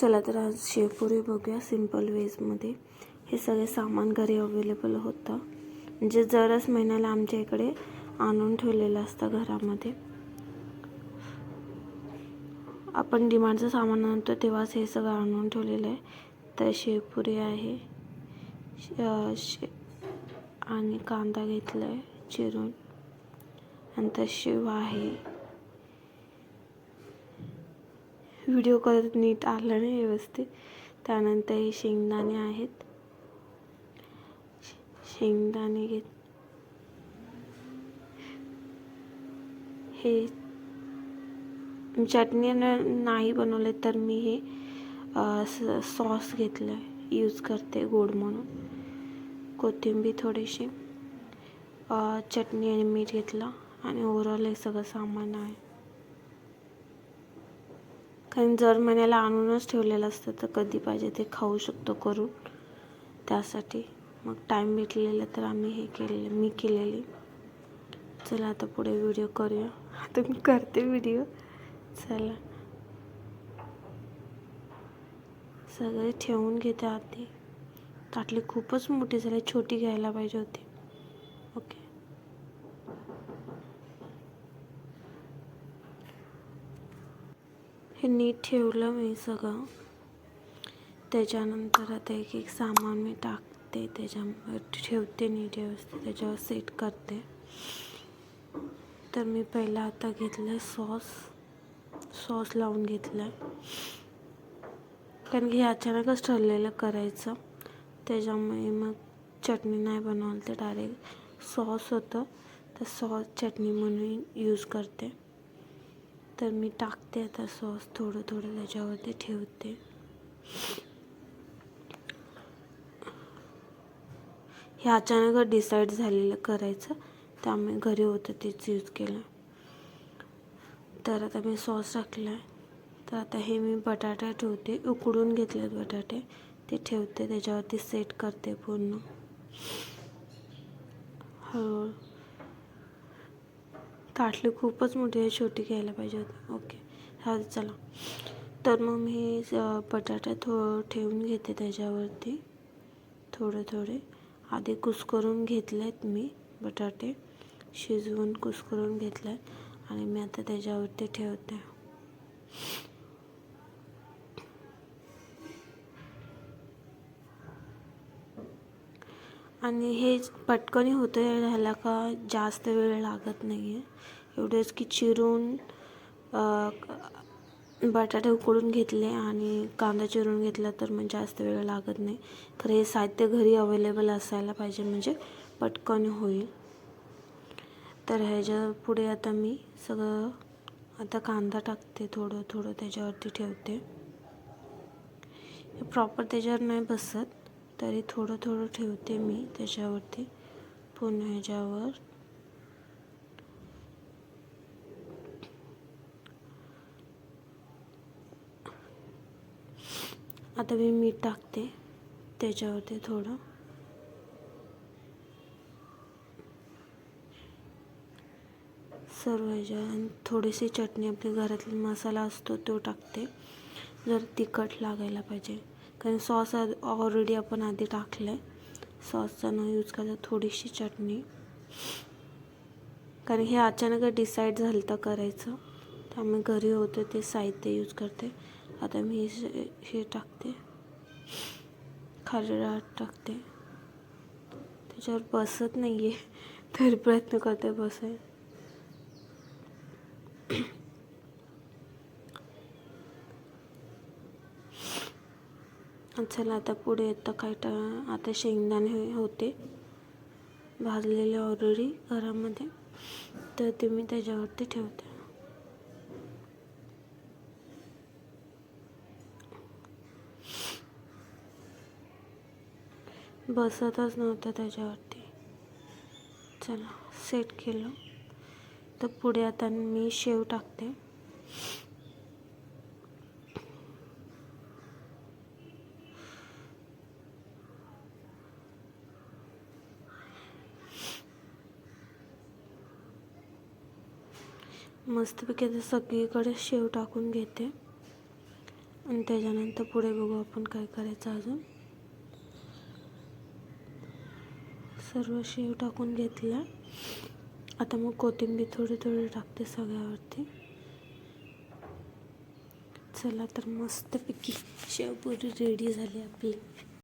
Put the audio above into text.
चला तर आज शेवपुरी बघूया सिंपल वेजमध्ये. हे सगळे सामान घरी अवेलेबल होतं, म्हणजे दरच महिन्याला आमच्या इकडे आणून ठेवलेलं असतं घरामध्ये. आपण डिमांडचं सामान आणतो तेव्हाच हे सगळं आणून ठेवलेलं आहे. तर शेवपुरी आहे आणि कांदा घेतला आहे चिरून, नंतर शेव आहे. व्हिडिओ करत नीट आलं नाही व्यवस्थित. त्यानंतर हे शेंगदाणे आहेत, शेंगदाणे हे चटणी नाही बनवले तर मी हे सॉस घेतलं आहे, यूज करते गोड म्हणून. कोथिंबीर थोडीशी, चटणी आणि मीठ घेतलं आणि ओव्हरऑल हे सगळं सामान आहे. कारण दर महिन्याला आणूनच ठेवलेलं असतं, तर कधी पाहिजे ते खाऊ शकतो करून. त्यासाठी मग टाईम भेटलेला तर आम्ही मी केलेली. चला आता पुढे व्हिडिओ करूया. आता मी करते व्हिडिओ. चला सगळे ठेवून घेते आधी. ताटली खूपच मोठी झाली, छोटी घ्यायला पाहिजे होती. ओके, हे नीट ठेवलं मी सगळं. त्याच्यानंतर आता एक एक सामान मी टाकते, त्याच्यावर ठेवते नीट व्यवस्थित, त्याच्यावर सेट करते. तर मी पहिला आता घेतलं सॉस लावून घेतलं आहे, कारण की हे अचानकच ठरलेलं करायचं. त्याच्यामुळे मग चटणी नाही बनवलं, तर डायरेक्ट सॉस होतं, तर सॉस चटणी म्हणून यूज करते. तर मी टाकते आता सॉस थोडं थोडं त्याच्यावरती ठेवते. हे अचानकच डिसाईड झालेलं करायचं, त्यामुळे घरी होतं तेच यूज केलं. तर आता मी सॉस टाकला आहे. तर आता हे मी बटाटा ठेवते, उकडून घेतलेत बटाटे, ते ठेवते त्याच्यावरती सेट करते पूर्ण हळूहळू. ताटली खूपच मोठी आहे, छोटी घ्यायला पाहिजे होती. ओके, हा चला. तर मग मी बटाटा ठेवून घेते त्याच्यावरती थोडे थोडे. आधी कुस्करून घेतलेत मी बटाटे, शिजवून कुस्करून घेतले आणि मी आता त्याच्यावरती ठेवते. आणि हे पटकन होतं, ह्याला का जास्त वेळ लागत नाही आहे. एवढंच की चिरून बटाटे उकडून घेतले आणि कांदा चिरून घेतला तर मग जास्त वेळ लागत नाही. खरं हे साहित्य घरी अवेलेबल असायला पाहिजे, म्हणजे पटकन होईल. तर ह्याच्या पुढे आता मी सगळं आता कांदा टाकते, थोडं थोडं त्याच्यावरती ठेवते. हे प्रॉपर त्याच्यावर नाही बसत, तरी थोडं थोडं ठेवते मी त्याच्यावरती पुन्हा ह्याच्यावर. आता मी मीठ टाकते त्याच्यावरती थोडं. सर्व ह्याच्या थोडीशी चटणी, आपली घरातली मसाला असतो तो टाकते, जर तिखट लागायला पाहिजे. कारण सॉस ऑलरेडी आपण आधी टाकलं आहे, सॉसचा न यूज करता थोडीशी चटणी. कारण हे अचानक डिसाईड झालं तर करायचं, त्यामुळे घरी होतं ते साहित्य यूज करते. आता मी हे टाकते, खारी डाळ टाकते. त्याच्यावर बसत नाही आहे, तर प्रयत्न करते बसाय. चला आता पुढे येतं काय आता शेंगदाणे होते भाजलेले ऑलरेडी घरामध्ये, तर ते मी त्याच्यावरती ठेवते. बसतच नव्हतं त्याच्यावरती. चला सेट केलं. तर पुढे आता मी शेव टाकते. मस्तपैकी आता सगळीकडे शेव टाकून घेते आणि त्याच्यानंतर पुढे बघू आपण काय करायचं अजून. सर्व शेव टाकून घेतला. आता मग कोथिंबीर थोडी थोडी टाकते सगळ्यावरती. चला तर मस्तपैकी शेवपुरी रेडी झाली आपली.